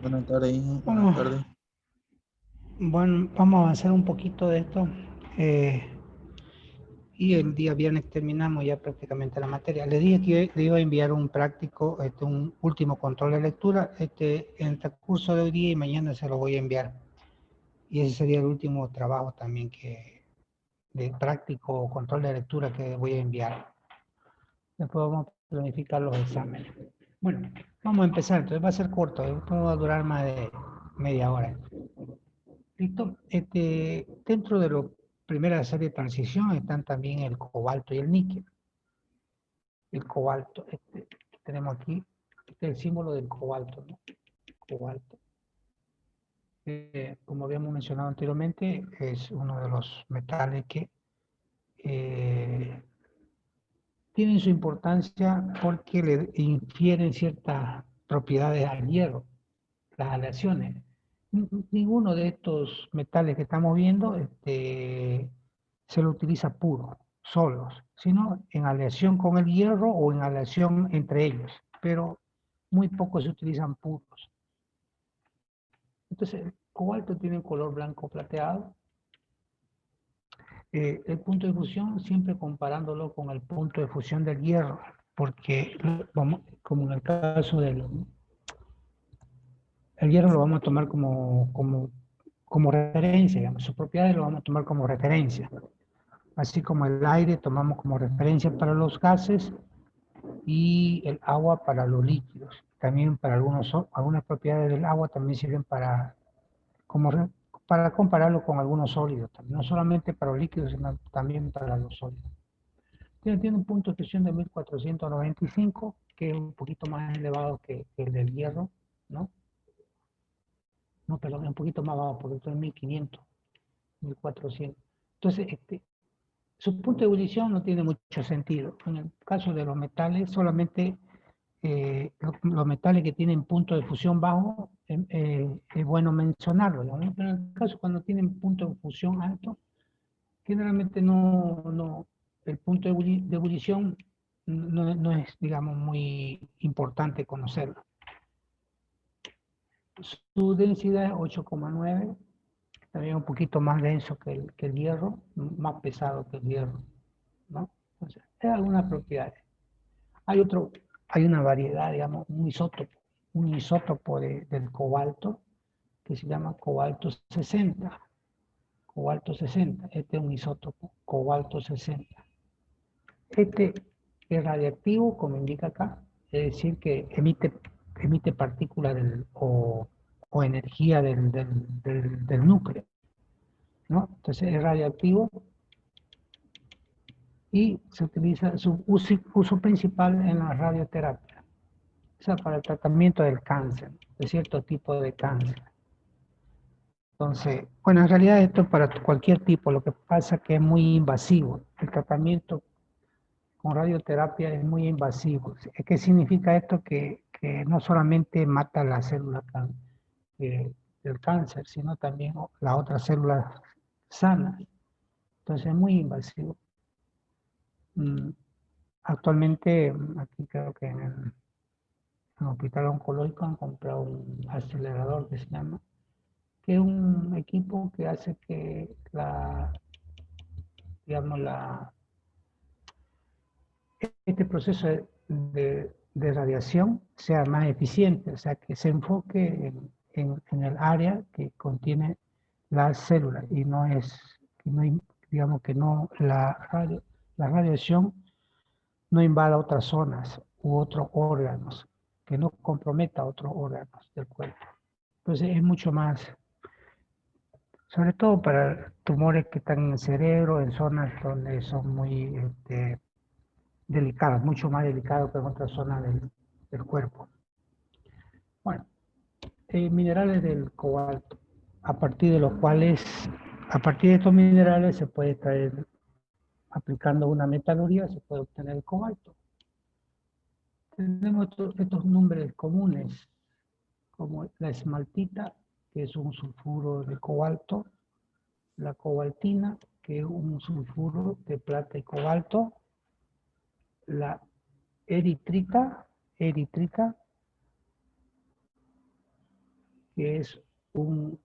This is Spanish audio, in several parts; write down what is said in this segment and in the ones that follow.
Buenas tardes, hijo. Buenas Bueno, tardes. bueno, vamos a avanzar un poquito de esto. eh, y el día viernes terminamos ya prácticamente la materia. Le dije que le iba a enviar un práctico, un último control de lectura. En el transcurso de hoy día y mañana se lo voy a enviar. Y ese sería el último trabajo también de práctico o control de lectura que voy a enviar. Después vamos a planificar los exámenes. Bueno, vamos a empezar. Entonces va a ser corto. Esto va a durar más de media hora. Listo. Dentro de la primera serie de transición están también el cobalto y el níquel. El cobalto, tenemos aquí, este es el símbolo del cobalto, ¿no? Cobalto. Como habíamos mencionado anteriormente, es uno de los metales que eh, tienen su importancia porque le infieren ciertas propiedades al hierro, las aleaciones. Ninguno de estos metales que estamos viendo se lo utiliza puro, solos, sino en aleación con el hierro o en aleación entre ellos, pero muy pocos se utilizan puros. Entonces, el cobalto tiene un color blanco plateado. El punto de fusión, siempre comparándolo con el punto de fusión del hierro, porque como en el caso del el hierro lo vamos a tomar como referencia, digamos, sus propiedades lo vamos a tomar como referencia, así como el aire tomamos como referencia para los gases y el agua para los líquidos. También para algunas propiedades del agua también sirven como, para compararlo con algunos sólidos, no solamente para los líquidos, sino también para los sólidos. Tiene un punto de fusión de 1495, que es un poquito más elevado que el del hierro, ¿no? No, perdón, es un poquito más bajo, porque esto es 1500, 1400. Entonces, su punto de ebullición no tiene mucho sentido. En el caso de los metales, solamente los metales que tienen punto de fusión bajo, es bueno mencionarlo, ¿no? Pero en el caso cuando tienen punto de fusión alto, generalmente el punto de ebullición no es, digamos, muy importante conocerlo. Su densidad es 8,9, también un poquito más denso que el hierro, más pesado que el hierro, ¿no? Entonces, hay algunas propiedades. Hay otro, hay una variedad, digamos, un isótopo del cobalto que se llama cobalto 60. Cobalto 60, este es un isótopo, cobalto 60. Este es radiactivo, como indica acá, es decir, que emite partículas o energía del núcleo, ¿no? Entonces es radiactivo y se utiliza su uso principal en la radioterapia, o sea, para el tratamiento del cáncer, de cierto tipo de cáncer. Entonces, bueno, en realidad esto es para cualquier tipo, lo que pasa es que es muy invasivo. El tratamiento con radioterapia es muy invasivo. ¿Qué significa esto? Que no solamente mata las células del cáncer, sino también las otras células sanas. Entonces es muy invasivo. Mm, Actualmente, aquí creo que en el hospital oncológico han comprado un acelerador que se llama, que es un equipo que hace que digamos, este proceso de radiación sea más eficiente, o sea, que se enfoque en el área que contiene las células y no es, que no, digamos que no, la radiación no invada otras zonas u otros órganos, que no comprometa otros órganos del cuerpo. Entonces es mucho más, sobre todo para tumores que están en el cerebro, en zonas donde son muy delicadas, mucho más delicadas que en otras zonas del cuerpo. Bueno, minerales del cobalto, a partir de los cuales, a partir de estos minerales se puede extraer, aplicando una metalurgia, se puede obtener el cobalto. Tenemos estos nombres comunes, como la esmaltita, que es un sulfuro de cobalto, la cobaltina, que es un sulfuro de plata y cobalto, la eritrita, que es un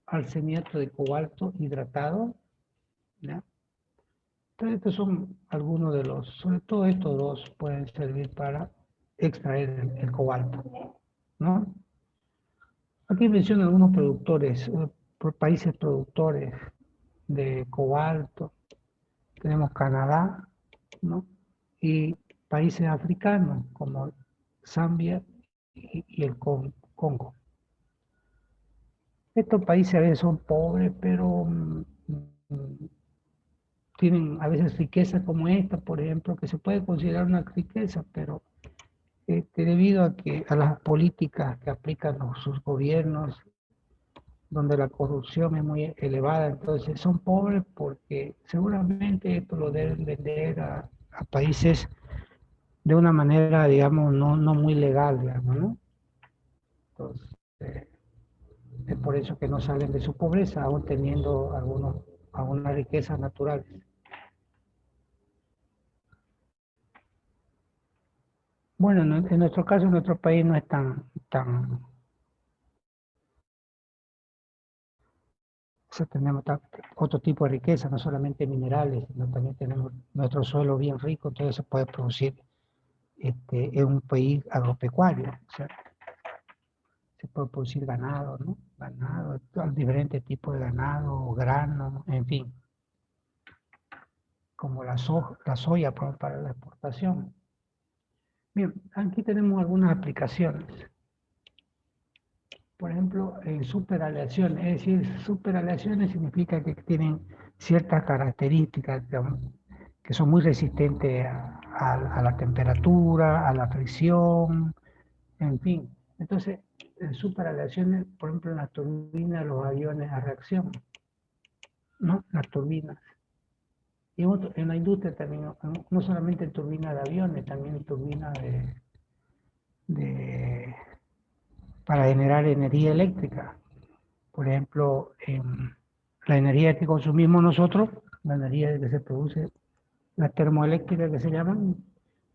arseniato de cobalto hidratado, ¿ya? Entonces, estos son algunos de los, sobre todo estos dos pueden servir para extraer el cobalto, ¿no? Aquí menciono algunos productores, países productores de cobalto. Tenemos Canadá, ¿no? Y países africanos como Zambia y el Congo. Estos países a veces son pobres, pero tienen a veces riqueza como esta, por ejemplo, que se puede considerar una riqueza, pero debido a las políticas que aplican sus gobiernos, donde la corrupción es muy elevada, entonces son pobres porque seguramente esto lo deben vender a países de una manera, digamos, no muy legal, digamos, ¿no? Entonces, es por eso que no salen de su pobreza, aún teniendo algunas riquezas naturales. Bueno, en nuestro caso, en nuestro país no es tan, o sea, tenemos otro tipo de riqueza, no solamente minerales, sino también tenemos nuestro suelo bien rico, entonces se puede producir en un país agropecuario, o sea, se puede producir ganado, ¿no? Ganado, diferentes tipos de ganado, grano, en fin, como la soya para la exportación. Bien, aquí tenemos algunas aplicaciones. Por ejemplo, en superaleaciones, es decir, superaleaciones significa que tienen ciertas características, digamos, que son muy resistentes a la temperatura, a la fricción, en fin. Entonces, en superaleaciones, por ejemplo, en las turbinas, los aviones a reacción, ¿no? Las turbinas. Y en la industria también, no solamente en turbinas de aviones, también en turbinas de para generar energía eléctrica. Por ejemplo, la energía que consumimos nosotros, la energía que se produce, la termoeléctrica que se llaman,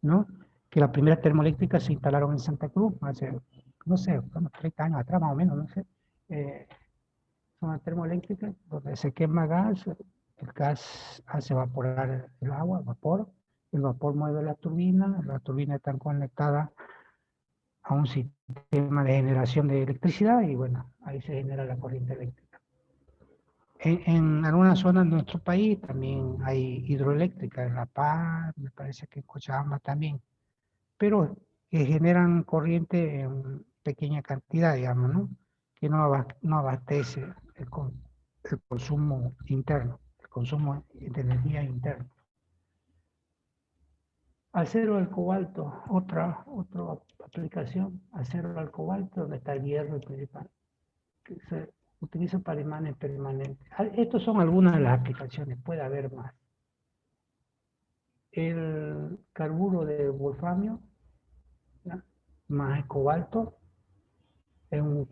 ¿no? Que las primeras termoeléctricas se instalaron en Santa Cruz hace, no sé, unos 30 años atrás más o menos, no sé. Son las termoeléctricas donde se quema gas, el gas hace evaporar el agua, el vapor mueve las turbinas están conectadas a un sistema de generación de electricidad y bueno, ahí se genera la corriente eléctrica. En algunas zonas de nuestro país también hay hidroeléctricas, en La Paz, me parece que en Cochabamba también, pero que generan corriente en pequeña cantidad, digamos, ¿no? Que no abastece el consumo interno, el consumo de energía interno. Acero al cobalto, otra aplicación, acero al cobalto, donde está el hierro principal, que se utiliza para imanes permanentes. Estas son algunas de las aplicaciones, puede haber más. El carburo de wolframio, ¿no? Más el cobalto, es un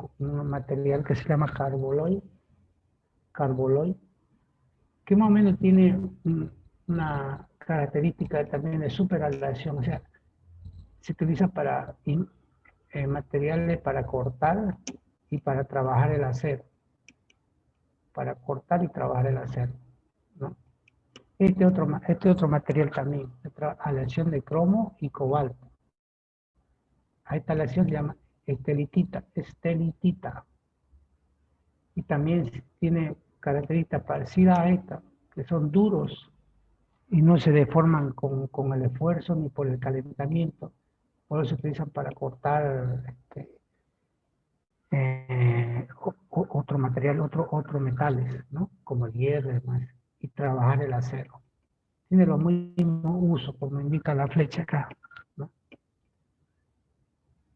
material que se llama carboloy, que más o menos tiene una característica también de superaleación, o sea, se utiliza para materiales para cortar y para trabajar el acero, para cortar y trabajar el acero, ¿no? Este otro material también, aleación de cromo y cobalto. A esta aleación se llama estelitita, y también tiene características parecidas a esta, que son duros y no se deforman con el esfuerzo ni por el calentamiento. Por eso se utilizan para cortar otro material, otros metales, ¿no? Como el hierro y demás, y trabajar el acero. Tiene los mismos usos, como indica la flecha acá, ¿no?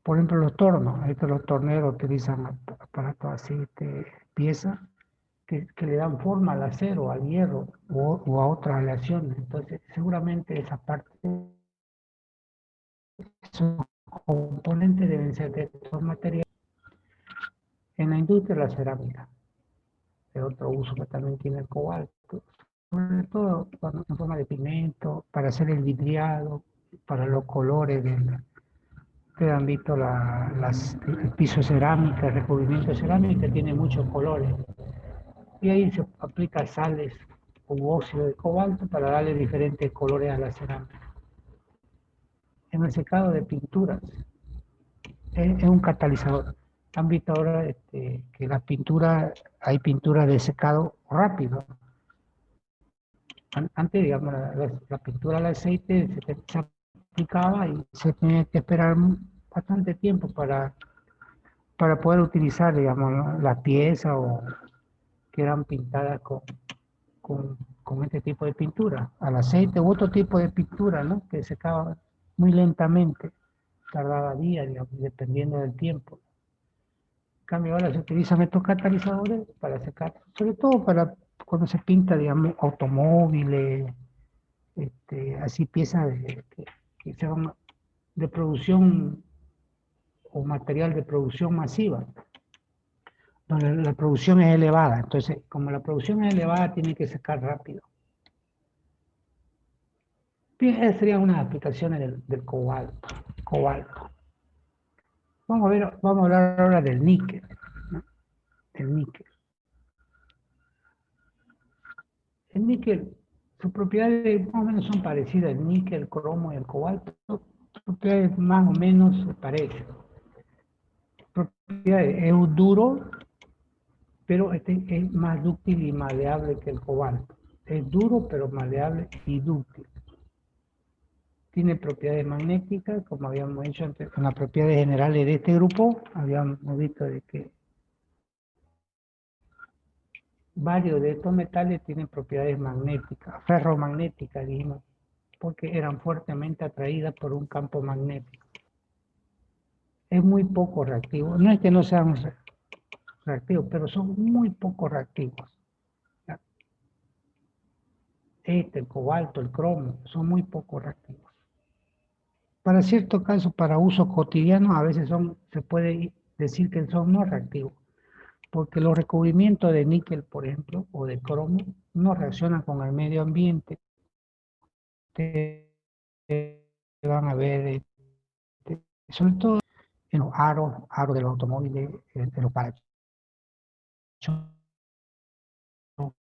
Por ejemplo, los tornos, los torneros utilizan aparatos así, piezas que le dan forma al acero, al hierro o a otras aleaciones. Entonces, seguramente esa parte, esos componentes deben ser de estos materiales. En la industria, la cerámica es otro uso que también tiene el cobalto, sobre todo en forma de pigmento, para hacer el vidriado, para los colores Ustedes han visto el piso de cerámica, el recubrimiento de cerámica, tiene muchos colores. Y ahí se aplica sales u óxido de cobalto para darle diferentes colores a la cerámica. En el secado de pinturas es un catalizador. Han visto ahora que las pinturas, hay pinturas de secado rápido. Antes, digamos, la pintura al aceite se aplicaba y se tenía que esperar bastante tiempo para poder utilizar, digamos, la pieza o que eran pintadas con este tipo de pintura, al aceite u otro tipo de pintura, ¿no? Que secaba muy lentamente, tardaba días, digamos, dependiendo del tiempo. En cambio, ahora se utilizan estos catalizadores para secar, sobre todo para cuando se pinta, digamos, automóviles, así piezas que se van de producción o material de producción masiva, donde la producción es elevada. Entonces, como la producción es elevada, tiene que secar rápido. Bien, esas serían unas aplicaciones del cobalto. Vamos a hablar ahora del níquel, ¿no? El níquel. El níquel, sus propiedades más o menos son parecidas, el níquel, el cromo y el cobalto, sus propiedades más o menos se parecen. Propiedades, es duro, pero este es más dúctil y maleable que el cobalto. Es duro, pero maleable y dúctil. Tiene propiedades magnéticas, como habíamos dicho antes, con las propiedades generales de este grupo, habíamos visto de que varios de estos metales tienen propiedades magnéticas, ferromagnéticas, dijimos, porque eran fuertemente atraídas por un campo magnético. Es muy poco reactivo, no es que no sean reactivos, pero son muy poco reactivos. El cobalto, el cromo, son muy poco reactivos. Para ciertos casos, para uso cotidiano, a veces se puede decir que son no reactivos, porque los recubrimientos de níquel, por ejemplo, o de cromo, no reaccionan con el medio ambiente. Ustedes van a ver, sobre todo en los aros de los automóviles, en los parachoques, ¿no?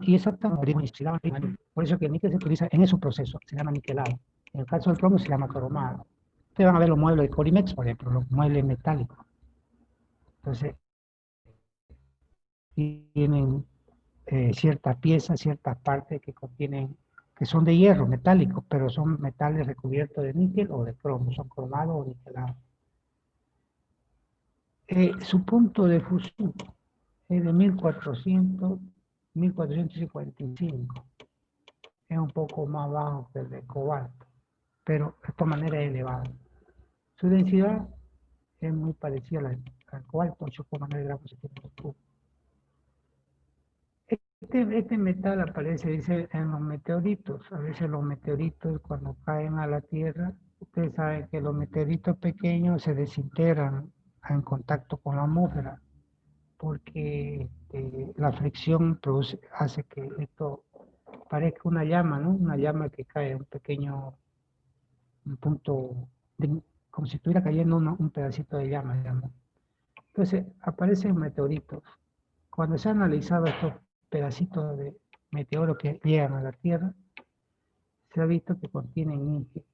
Y exactamente, por eso que el níquel se utiliza en esos procesos, se llama niquelado. En el caso del cromo se llama cromado. Ustedes van a ver los muebles de Corimex, por ejemplo, los muebles metálicos. Entonces, tienen ciertas piezas, ciertas partes que contienen, que son de hierro, metálicos, pero son metales recubiertos de níquel o de cromo, son cromados o niquelados. Su punto de fusión es de 1455. Es un poco más bajo que el de cobalto, pero de esta manera es elevado. Su densidad es muy parecida al cobalto, 8,9 gramos por centímetro cúbico. Este metal aparece, dice, en los meteoritos. A veces los meteoritos cuando caen a la Tierra, ustedes saben que los meteoritos pequeños se desintegran en contacto con la atmósfera, porque la fricción hace que esto parezca una llama, ¿no? Una llama que cae en un punto, como si estuviera cayendo un pedacito de llama, digamos. Entonces, aparecen meteoritos. Cuando se han analizado estos pedacitos de meteoro que llegan a la Tierra, se ha visto que contienen níquel.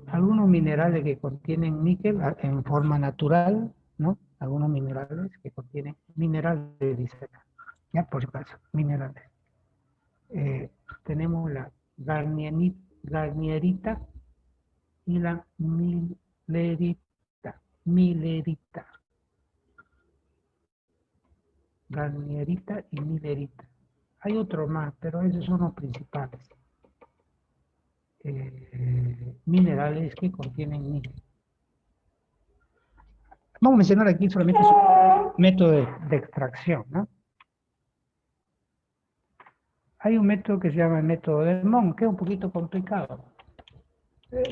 Algunos minerales que contienen níquel en forma natural, ¿no? Algunos minerales que contienen minerales, dice acá, ya por si acaso, minerales. Tenemos la garnierita y la milerita. Garnierita y milerita. Hay otros más, pero esos son los principales. Minerales que contienen níquel. Vamos a mencionar aquí solamente su método de extracción, ¿no? Hay un método que se llama el método de Mohs, que es un poquito complicado.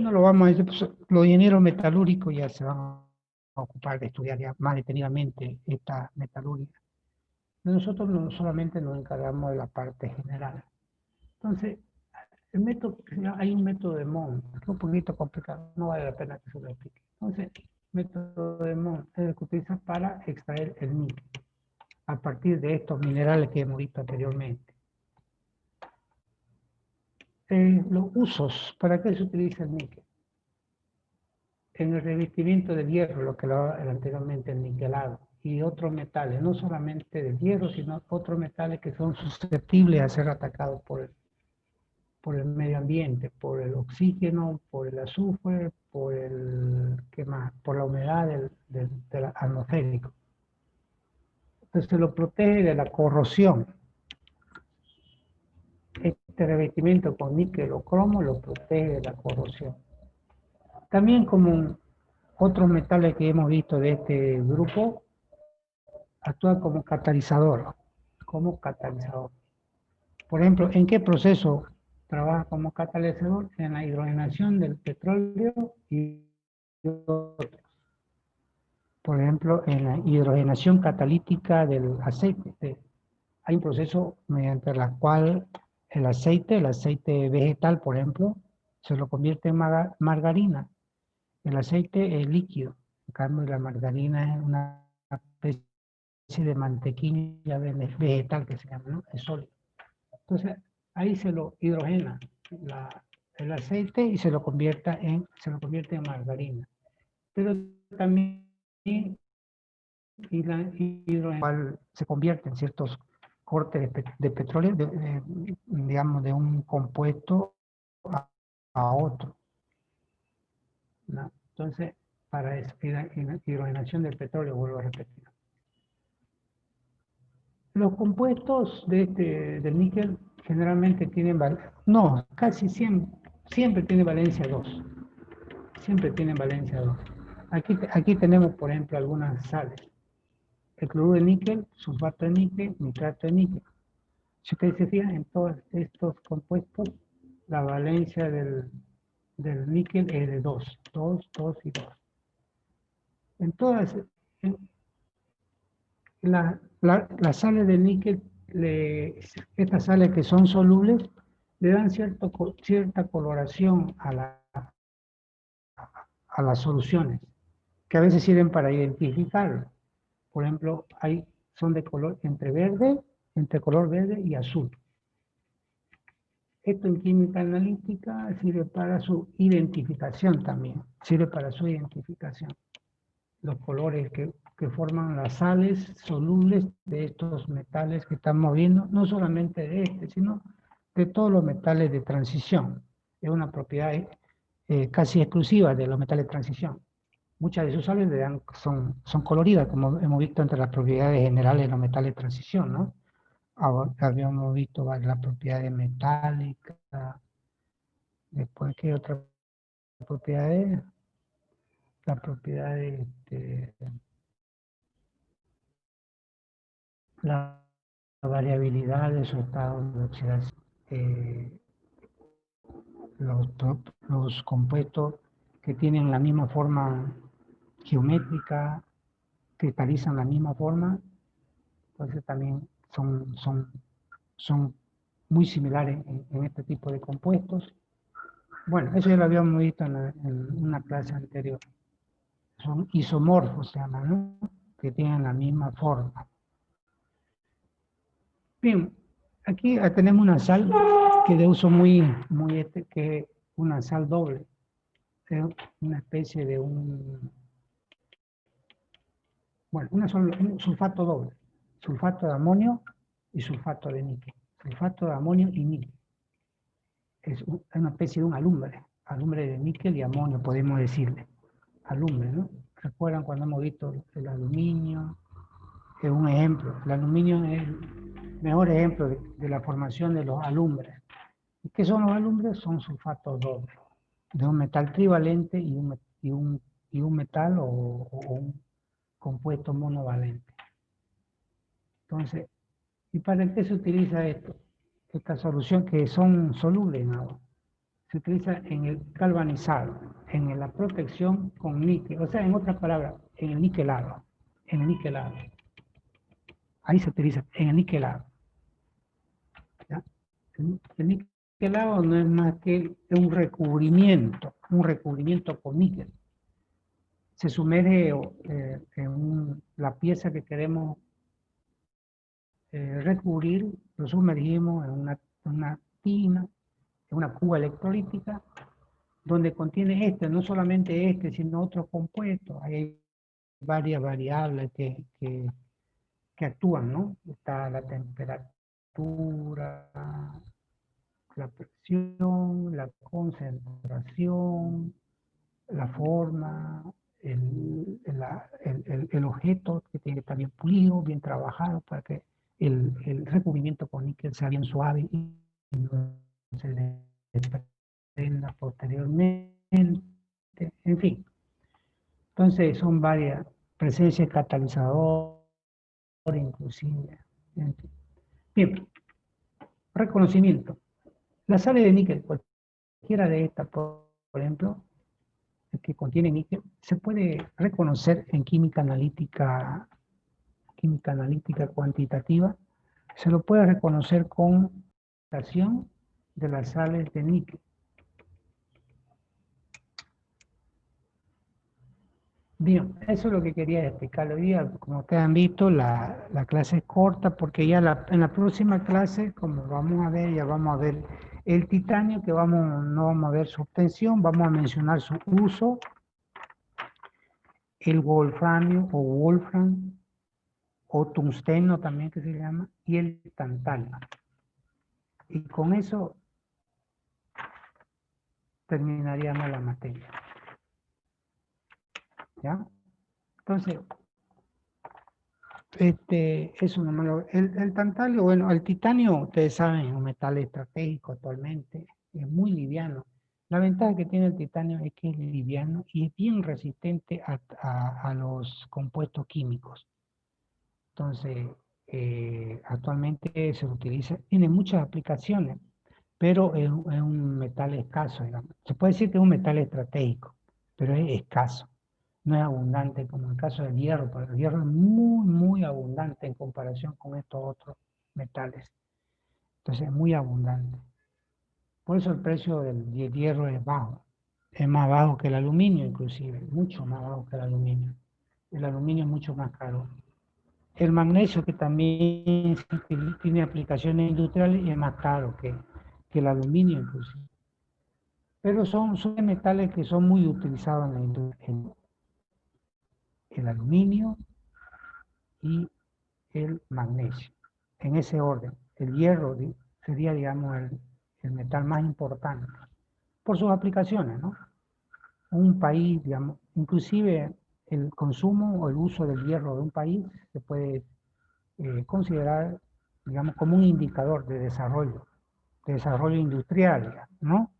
No lo vamos a decir, pues, los ingenieros metalúrgicos ya se van a ocupar de estudiar ya más detenidamente esta metalúrgica. Nosotros no solamente nos encargamos de la parte general. Entonces, el método, hay un método de Mond, que es un poquito complicado, no vale la pena que se lo explique. Entonces, el método de Mond es el que utiliza para extraer el níquel a partir de estos minerales que hemos visto anteriormente. Los usos, ¿para qué se utiliza el níquel? En el revestimiento del hierro, lo que lo anteriormente el niquelado, y otros metales, no solamente del hierro, sino otros metales que son susceptibles a ser atacados por el medio ambiente, por el oxígeno, por el azufre, por el, ¿qué más? Por la humedad del atmosférico. Entonces lo protege de la corrosión. Este revestimiento con níquel o cromo lo protege de la corrosión. También como otros metales que hemos visto de este grupo, actúa como catalizador. Como catalizador. Por ejemplo, ¿en qué proceso trabaja como catalizador? En la hidrogenación del petróleo y otros. Por ejemplo, en la hidrogenación catalítica del aceite. Hay un proceso mediante el cual el aceite vegetal, por ejemplo, se lo convierte en margarina. El aceite es líquido. En cambio, la margarina es una especie de mantequilla vegetal que se llama, ¿no? Es sólido. Entonces, ahí se lo hidrogena el aceite y se lo convierte en margarina. Pero también y la hidrogena se convierte en ciertos cortes de petróleo, digamos, de un compuesto a otro, ¿no? Entonces, para eso, la hidrogenación del petróleo, vuelvo a repetir. Los compuestos del níquel generalmente tienen no, casi siempre tiene valencia 2. Siempre tienen valencia 2. Aquí tenemos, por ejemplo, algunas sales. El cloruro de níquel, sulfato de níquel, nitrato de níquel. Si ustedes se fijan en todos estos compuestos, la valencia del níquel es de 2. 2, 2 y 2. En todas, las sales de níquel, estas sales que son solubles, le dan cierta coloración a las soluciones, que a veces sirven para identificarlo. Por ejemplo, son de color entre color verde y azul. Esto en química analítica sirve para su identificación también, sirve para su identificación. Los colores que forman las sales solubles de estos metales que estamos viendo, no solamente de este, sino de todos los metales de transición. Es una propiedad casi exclusiva de los metales de transición. Muchas de sus sales son coloridas, como hemos visto entre las propiedades generales de los metales de transición, ¿no? Habíamos visto las propiedades metálicas, después, ¿qué otra propiedad es? La propiedad de la variabilidad de su estado de oxidación. Los compuestos que tienen la misma forma geométrica, cristalizan la misma forma, entonces también son muy similares en este tipo de compuestos. Bueno, eso ya lo habíamos visto en una clase anterior. Son isomorfos, se llaman, ¿no? Que tienen la misma forma. Bien, aquí tenemos una sal que de uso que es una sal doble. Es una especie de un sulfato doble. Sulfato de amonio y sulfato de níquel. Sulfato de amonio y níquel. Es una especie de un alumbre de níquel y amonio, podemos decirle. Alumbre, ¿no? ¿Recuerdan cuando hemos visto el aluminio? Es un ejemplo. El aluminio es el mejor ejemplo de la formación de los alumbres. ¿Qué son los alumbres? Son sulfatos dobles, de un metal trivalente y un metal o un compuesto monovalente. Entonces, ¿y para qué se utiliza esto? Esta solución que son solubles en agua. se utiliza en el galvanizado, en la protección con níquel, o sea, en otras palabras, en el niquelado, ahí se utiliza, en el niquelado. ¿Ya? El niquelado no es más que un recubrimiento con níquel. Se sumerge en la pieza que queremos recubrir, lo sumergimos en una tina, en una cuba electrolítica, donde contiene no solamente sino otros compuestos. Hay varias variables que actúan, ¿no? Está la temperatura, la presión, la concentración, la forma, el objeto que tiene que estar bien pulido, bien trabajado para que el recubrimiento con níquel sea bien suave y no se desprenda posteriormente, en fin. Entonces son varias presencias catalizadoras, inclusive. En fin. Bien, reconocimiento. Las sales de níquel, cualquiera de estas, por ejemplo, que contiene níquel, se puede reconocer en química analítica cuantitativa, se lo puede reconocer con la acción de las sales de níquel. Bien, eso es lo que quería explicar hoy día. Como ustedes han visto, la clase es corta porque ya en la próxima clase, como vamos a ver, ya vamos a ver el titanio, que no vamos a ver su obtención, vamos a mencionar su uso, el wolframio o wolfram, o tungsteno también que se llama, y el tantalio. Y con eso terminaríamos la materia. ¿Ya? Entonces, eso nomás el tantalio, bueno, el titanio, ustedes saben, es un metal estratégico actualmente, es muy liviano. La ventaja que tiene el titanio es que es liviano y es bien resistente a los compuestos químicos. Entonces, actualmente se utiliza, tiene muchas aplicaciones, pero es un metal escaso, digamos. Se puede decir que es un metal estratégico, pero es escaso. No es abundante como en el caso del hierro, porque el hierro es muy, muy abundante en comparación con estos otros metales. Entonces es muy abundante. Por eso el precio del hierro es bajo. Es más bajo que el aluminio inclusive, mucho más bajo que el aluminio. El aluminio es mucho más caro. El magnesio, que también tiene aplicaciones industriales, es más caro que el aluminio inclusive. Pero son metales que son muy utilizados en la industria. El aluminio y el magnesio, en ese orden. El hierro sería, digamos, el metal más importante por sus aplicaciones, ¿no? Un país, digamos, inclusive el consumo o el uso del hierro de un país se puede considerar, digamos, como un indicador de desarrollo industrial, ¿no?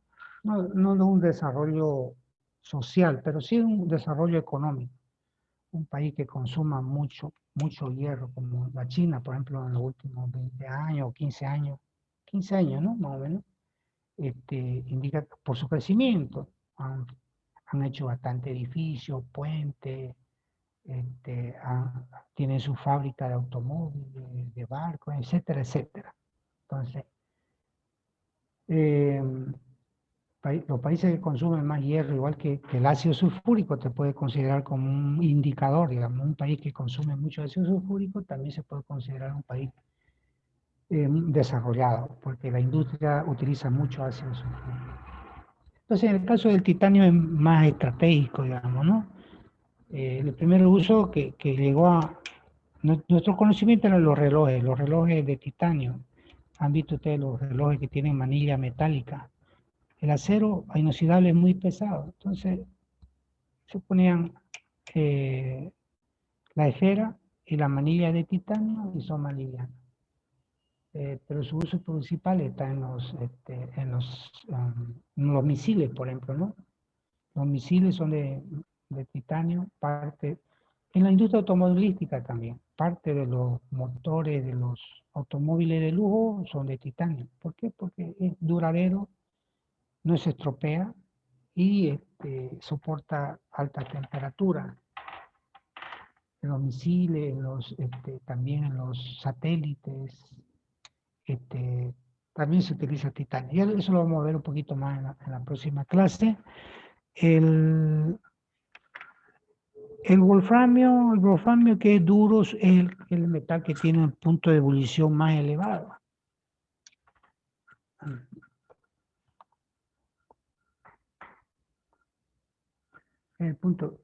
No de un desarrollo social, pero sí un desarrollo económico. Un país que consuma mucho hierro, como la China, por ejemplo, en los últimos 20 años o 15 años, ¿no? Más o menos, indica por su crecimiento. Han hecho bastante edificios, puentes, tienen su fábrica de automóviles, de barcos, etcétera, etcétera. Entonces, los países que consumen más hierro, igual que el ácido sulfúrico, te puede considerar como un indicador, digamos. Un país que consume mucho ácido sulfúrico también se puede considerar un país desarrollado, porque la industria utiliza mucho ácido sulfúrico. Entonces, en el caso del titanio es más estratégico, digamos, ¿no? El primer uso que llegó a nuestro conocimiento eran los relojes de titanio. Han visto ustedes los relojes que tienen manilla metálica. El acero inoxidable es muy pesado, entonces se ponían la esfera y la manilla de titanio y son más livianas. Pero su uso principal está en los misiles, por ejemplo, ¿no? Los misiles son de titanio, en la industria automovilística también, parte de los motores de los automóviles de lujo son de titanio. ¿Por qué? Porque es duradero no se estropea y soporta alta temperatura. En los misiles, también en los satélites, este, también se utiliza titanio. Y eso lo vamos a ver un poquito más en la próxima clase. El wolframio que es duro es el metal que tiene un punto de ebullición más elevado. El punto,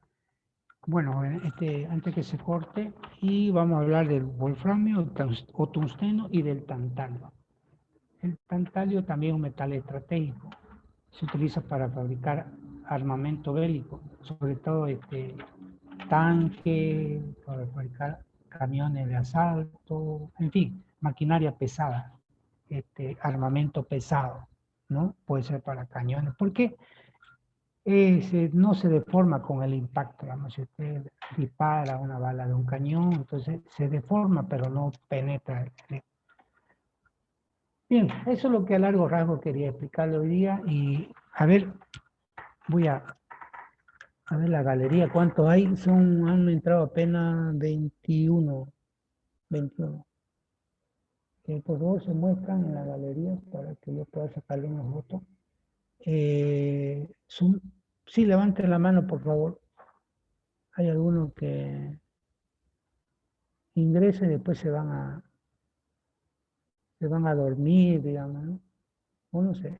bueno, antes que se corte, y vamos a hablar del wolframio o tungsteno y del tantalio. El tantalio también es un metal estratégico. Se utiliza para fabricar armamento bélico, sobre todo tanques, para fabricar camiones de asalto, en fin, maquinaria pesada, armamento pesado, ¿no? Puede ser para cañones, porque no se deforma con el impacto, digamos, si usted dispara una bala de un cañón, entonces se deforma, pero no penetra. Bien, eso es lo que a largo rasgo quería explicarle hoy día, y a ver, voy a ver la galería, ¿cuántos hay? Han entrado apenas 21. 21. Por favor se muestran en la galería para que yo pueda sacarle una foto. Sí, levanten la mano, por favor. Hay algunos que ingresen y después se van a dormir, digamos, ¿no? O no sé.